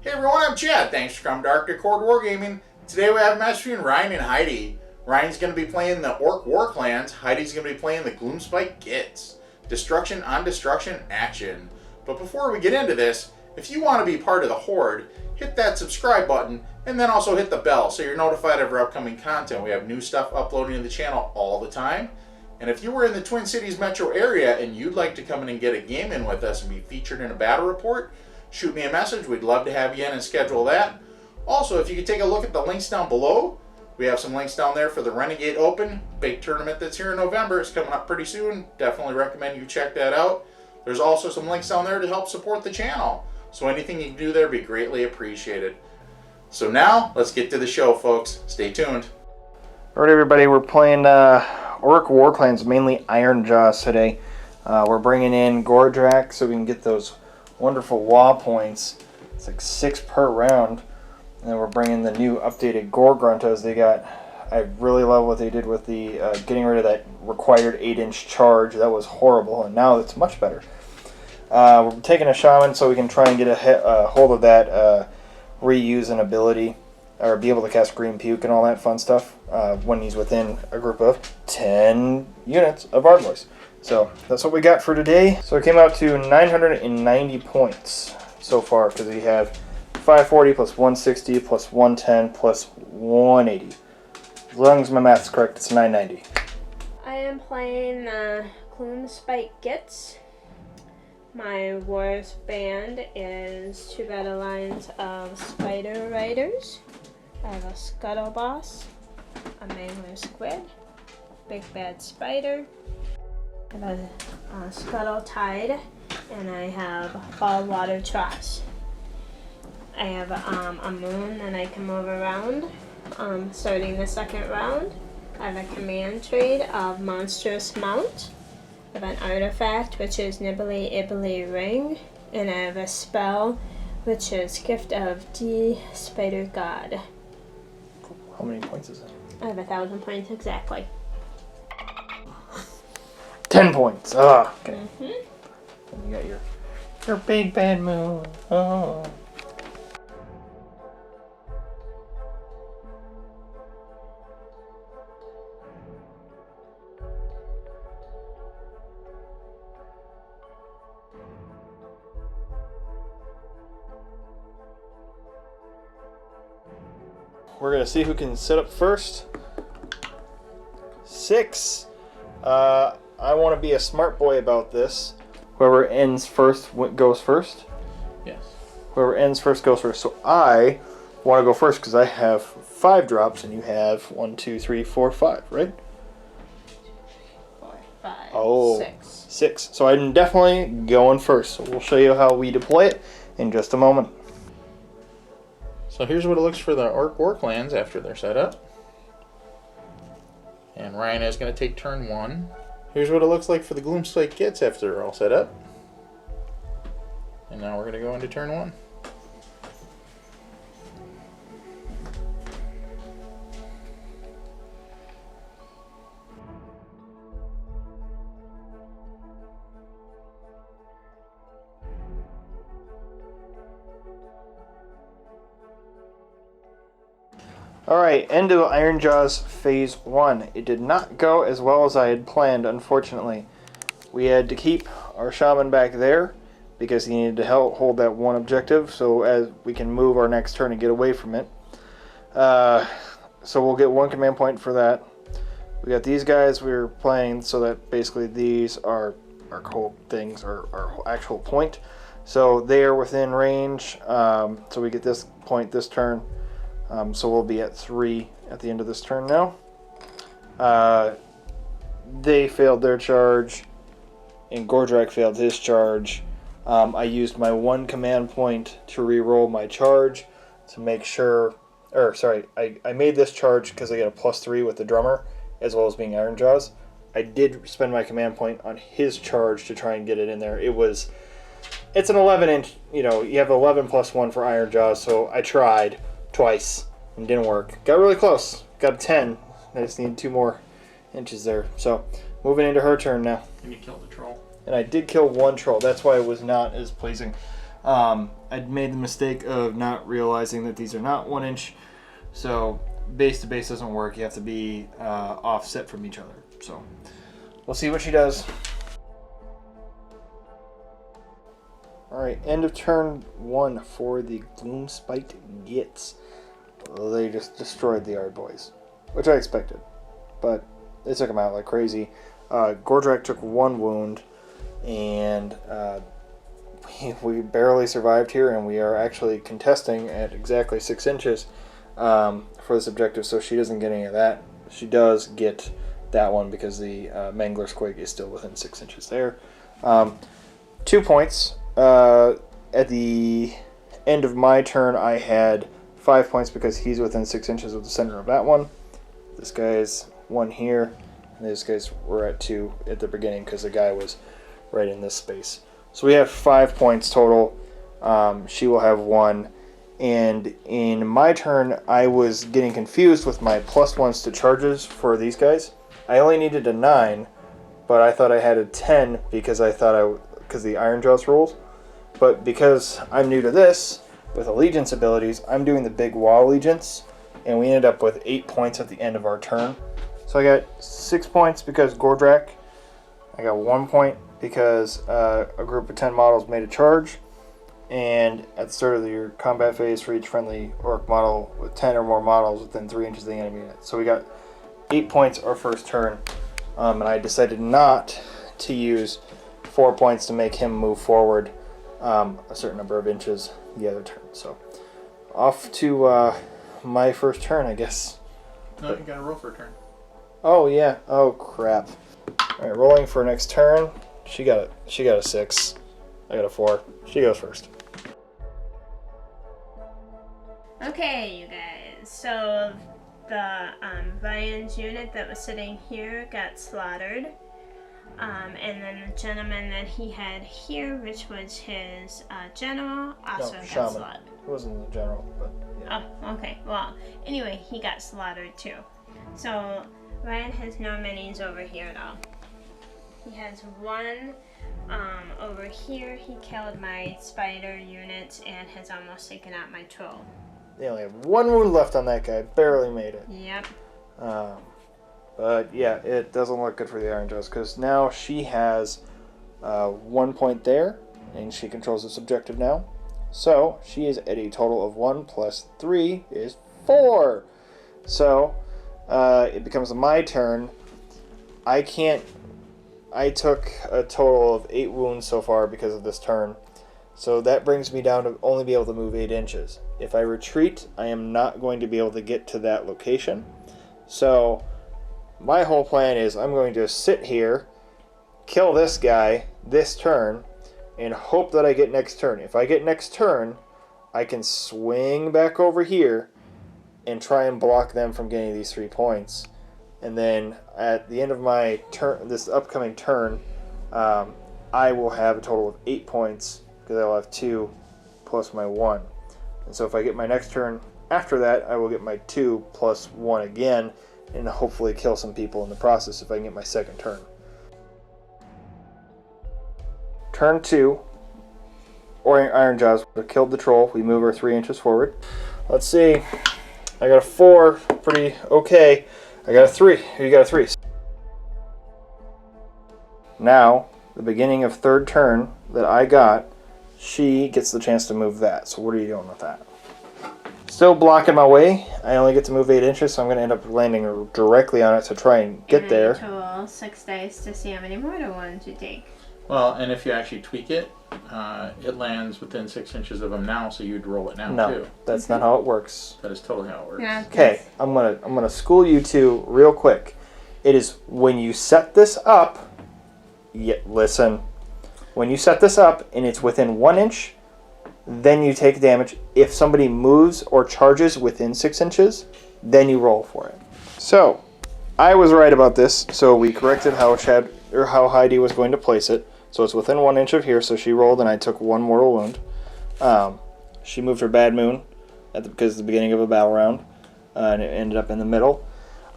Hey everyone, I'm Chad. Thanks for coming to Arctic Horde Wargaming. Today we have a match between Ryan and Heidi. Ryan's going to be playing the Orruk Warclans. Heidi's going to be playing the Gloomspite Gitz. Destruction on destruction action. But before we get into this, if you want to be part of the Horde, hit that subscribe button and then also hit the bell so you're notified of our upcoming content. We have new stuff uploading to the channel all the time. And if you were in the Twin Cities metro area and you'd like to come in and get a game in with us and be featured in a battle report, shoot me a message. We'd love to have you in and schedule that. Also, if you could take a look at the links down below, we have some links down there for the Renegade Open, big tournament that's here in November. It's coming up pretty soon. Definitely recommend you check that out. There's also some links down there to help support the channel. So anything you can do there would be greatly appreciated. So now, let's get to the show, folks. Stay tuned. Alright everybody, we're playing Orruk Warclans, mainly Iron Jaws today. We're bringing in Gordrak so we can get those wonderful Wa points. It's like 6 per round. And then we're bringing the new updated Gore Gruntas they got. I really love what they did with the getting rid of that required 8-inch charge. That was horrible, and now it's much better. We're taking a Shaman so we can try and get a hold of that reuse and ability, or be able to cast Green Puke and all that fun stuff when he's within a group of 10 units of Argloys. So that's what we got for today. So it came out to 990 points so far, because we have 540 plus 160 plus 110 plus 180. As long as my math's correct, it's 990. I am playing Gloomspite Gitz. My Wars band is 2 battle lines of Spider Riders. I have a Scuttle Boss, a Mangler Squid, Big Bad Spider, I have a Scuttle Tide, and I have Water Trash. I have a moon that I can move around. Starting the second round, I have a command trade of Monstrous Mount. I have an artifact, which is Nibbly Ibbly Ring, and I have a spell, which is Gift of D Spider God. How many points is it? I have 1,000 points exactly. 10 points. Ah, okay. Mm-hmm. And you got your big bad moon. Oh. We're going to see who can set up first. 6. I want to be a smart boy about this. Whoever ends first goes first. Yes. Whoever ends first goes first. So I want to go first because I have 5 drops and you have 1, 2, 3, 4, 5, right? 4, 5, Oh, 6. 6. So I'm definitely going first. So we'll show you how we deploy it in just a moment. So here's what it looks for the Orruk Warclans after they're set up. And Ryan is going to take turn 1. Here's what it looks like for the Gloomspite Gitz after they're all set up. And now we're going to go into turn 1. Alright, end of Iron Jaws Phase 1. It did not go as well as I had planned, unfortunately. We had to keep our Shaman back there because he needed to hold that one objective so as we can move our next turn and get away from it. So we'll get 1 command point for that. We got these guys we were playing so that basically these are our cold things, our actual point. So they are within range, so we get this point this turn. So we'll be at 3 at the end of this turn now. They failed their charge, and Gordrak failed his charge. I used my 1 command point to re-roll my charge to make sure, I made this charge because I get a +3 with the drummer, as well as being Iron Jaws. I did spend my command point on his charge to try and get it in there. It's an 11-inch, you have 11 + 1 for Iron Jaws, so I tried twice and didn't work. Got really close. Got a 10. I just need 2 more inches there. So moving into her turn now. And you killed the troll. And I did kill 1 troll. That's why it was not as pleasing. I made the mistake of not realizing that these are not 1 inch. So base to base doesn't work. You have to be offset from each other. So we'll see what she does. Alright, end of turn 1 for the Gloomspite Gitz. They just destroyed the Ard Boys, which I expected, but they took them out like crazy. Gordrak took 1 wound, and we barely survived here, and we are actually contesting at exactly 6 inches for this objective, so she doesn't get any of that. She does get that one because the Mangler's Quake is still within 6 inches there. 2 points. At the end of my turn, I had 5 points because he's within 6 inches of the center of that one. This guy's 1 here, and these guys were at 2 at the beginning because the guy was right in this space. So we have 5 points total. She will have 1. And in my turn, I was getting confused with my +1s to charges for these guys. I only needed a 9, but I thought I had a 10 because because the Iron Jaws rules. But because I'm new to this, with Allegiance abilities, I'm doing the big wall Allegiance, and we ended up with 8 points at the end of our turn. So I got 6 points because Gordrak. I got 1 point because a group of 10 models made a charge. And at the start of your combat phase, for each friendly Orc model with 10 or more models within 3 inches of the enemy unit. So we got 8 points our first turn. And I decided not to use 4 points to make him move forward a certain number of inches the other turn. So off to my first turn, I guess. No, you gotta roll for a turn. Oh yeah. Oh crap. All right, rolling for next turn. She got a 6. I got a 4. She goes first. Okay, you guys. So the Ryan's unit that was sitting here got slaughtered. And then the gentleman that he had here, which was his general, also got Shaman. slaughtered. It wasn't the general, but yeah. Oh, okay. Well, anyway, he got slaughtered too. So Ryan has no minis over here at all. He has 1 over here. He killed my spider unit and has almost taken out my troll. They only have 1 wound left on that guy. Barely made it. Yep. But yeah, it doesn't look good for the Iron Jaws because now she has 1 point there, and she controls this objective now. So she is at a total of 1 plus 3 is 4. So it becomes my turn. I took a total of 8 wounds so far because of this turn. So that brings me down to only be able to move 8 inches. If I retreat, I am not going to be able to get to that location. So my whole plan is I'm going to sit here, kill this guy this turn, and hope that I get next turn. If I get next turn, I can swing back over here and try and block them from getting these 3 points. And then at the end of my turn, this upcoming turn, I will have a total of 8 points because I will have 2 plus my 1. And so if I get my next turn after that, I will get my 2 plus 1 again, and hopefully kill some people in the process if I can get my second turn. Turn 2, Iron Jaws killed the troll. We move her 3 inches forward. Let's see. I got a 4, pretty okay. I got a 3. You got a 3. Now, the beginning of third turn that I got, she gets the chance to move that. So what are you doing with that? Still blocking my way. I only get to move 8 inches, so I'm going to end up landing directly on it to try and get there. And I roll 6 dice to see how many mortar ones you take. Well, and if you actually tweak it, it lands within 6 inches of him now, so you'd roll it now too. No, that's not how it works. That is totally how it works. Yeah, Okay, I'm gonna school you two real quick. It is when you set this up. Listen. When you set this up and it's within 1 inch, then you take damage. If somebody moves or charges within 6 inches, then you roll for it. So, I was right about this. So we corrected how Heidi was going to place it. So it's within 1 inch of here. So she rolled, and I took 1 mortal wound. She moved her Bad Moon because it's the beginning of a battle round, and it ended up in the middle.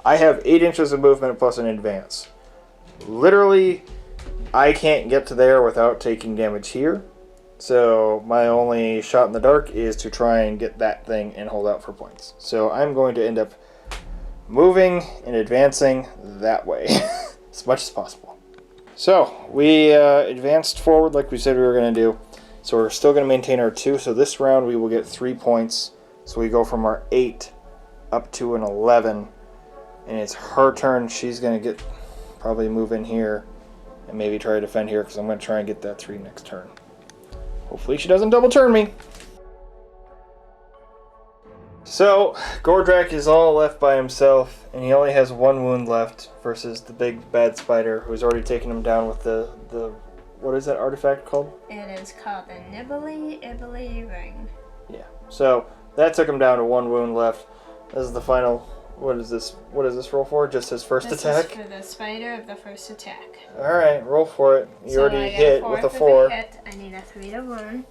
I have 8 inches of movement plus an advance. Literally, I can't get to there without taking damage here. So my only shot in the dark is to try and get that thing and hold out for points. So I'm going to end up moving and advancing that way as much as possible. So we advanced forward like we said we were going to do. So we're still going to maintain our 2. So this round we will get 3 points. So we go from our 8 up to an 11. And it's her turn. She's going to get probably move in here and maybe try to defend here because I'm going to try and get that 3 next turn. Hopefully she doesn't double turn me. So Gordrak is all left by himself, and he only has 1 wound left versus the big bad spider who's already taken him down with the what is that artifact called? It is called the Nibbly Ibbly Ring. Yeah. So that took him down to 1 wound left. This is the final. What is this? What does this roll for? Just his first attack? This is for the spider of the first attack. All right, roll for it. You So already I got hit with a for 4. the hit. I need a 3 to wound,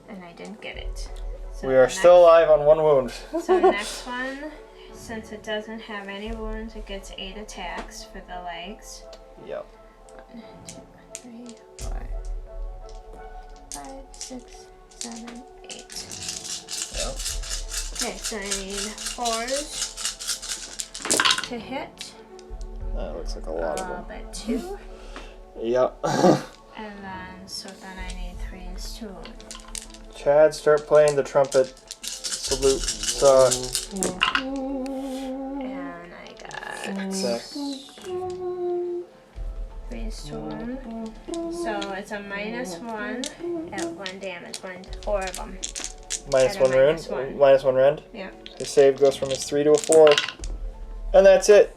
and I didn't get it. So We are still alive on 1 wound. So next one, since it doesn't have any wounds, it gets 8 attacks for the legs. Yep. 1, 2, 3, 4, 5, 6, 7, 8. Yep. Okay, so I need 4s to hit. That looks like a lot of them. But 2. Yep. And then, so then I need 3s to wound. Chad, start playing the trumpet salute song. And I got Exact. 3s to wound. So it's a -1 at 1 damage, 4 of them. Minus At a 1 rend. -1. Minus 1 rend. Yeah. His save goes from his 3 to a 4. And that's it.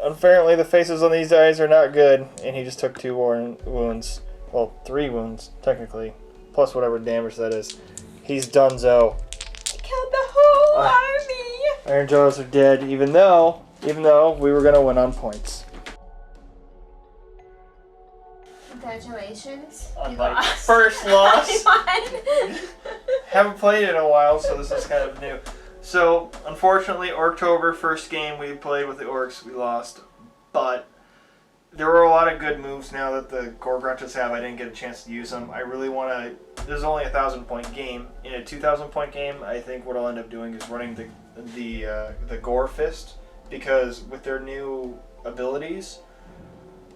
Apparently the faces on these guys are not good. And he just took 2 wounds. Well, 3 wounds, technically. Plus whatever damage that is. He's donezo. I killed the whole army! Iron Jaws are dead, even though we were going to win on points. Congratulations. On You my lost. first loss. I won. Haven't played in a while, so this is kind of new. So, unfortunately, Orktober, first game we played with the Orcs, we lost. But there were a lot of good moves now that the Gorgrunches have. I didn't get a chance to use them. I really want to... This is only a 1,000-point game. In a 2,000-point game, I think what I'll end up doing is running the Gore Fist. Because with their new abilities,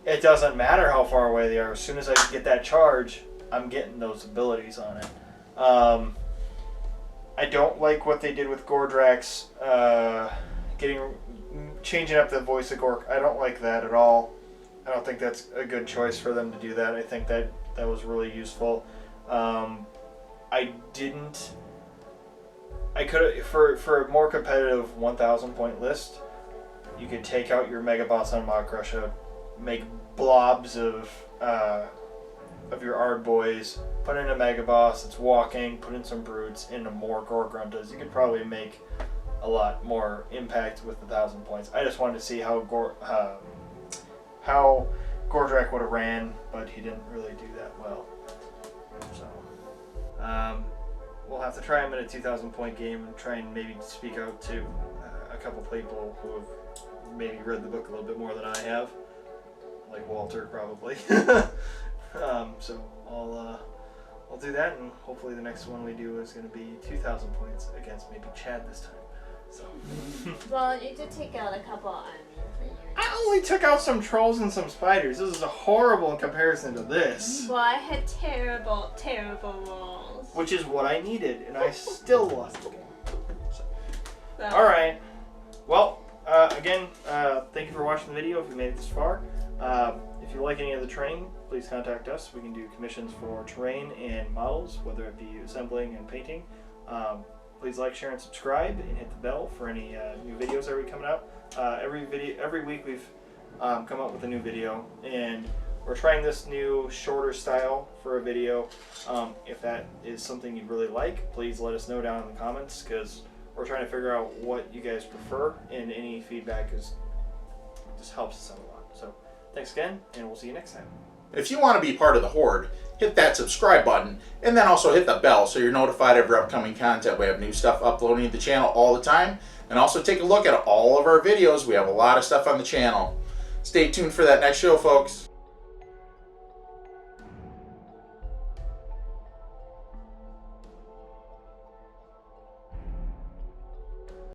it doesn't matter how far away they are. As soon as I get that charge, I'm getting those abilities on it. I don't like what they did with Gordrak's, changing up the voice of Gork. I don't like that at all. I don't think that's a good choice for them to do that. I think that was really useful. I could for a more competitive 1,000 point list, you could take out your Mega Boss on Mog Crusher, make blobs of your Ard boys, put in a Mega Boss that's walking, put in some brutes, into more Gorgruntas. You could probably make a lot more impact with 1,000 points. I just wanted to see how Gordrak would have ran, but he didn't really do that well. So we'll have to try him in a 2,000 point game and try and maybe speak out to a couple people who have maybe read the book a little bit more than I have, like Walter probably. So I'll do that, and hopefully the next one we do is going to be 2,000 points against maybe Chad this time. So. Well, you did take out a couple armies. I only took out some trolls and some spiders. This is horrible in comparison to this. Well, I had terrible, terrible rolls. Which is what I needed, and I still lost the game. So. So, Alright. Well, again, thank you for watching the video if you made it this far. If you like any of the terrain, please contact us. We can do commissions for terrain and models, whether it be assembling and painting. Please like, share, and subscribe, and hit the bell for any new videos that are coming out. Every week we've come up with a new video, and we're trying this new shorter style for a video. If that is something you'd really like, please let us know down in the comments, because we're trying to figure out what you guys prefer, and any feedback just helps us out a lot. So thanks again, and we'll see you next time. If you want to be part of the Horde, hit that subscribe button, and then also hit the bell so you're notified of our upcoming content. We have new stuff uploading to the channel all the time, and also take a look at all of our videos. We have a lot of stuff on the channel. Stay tuned for that next show, folks.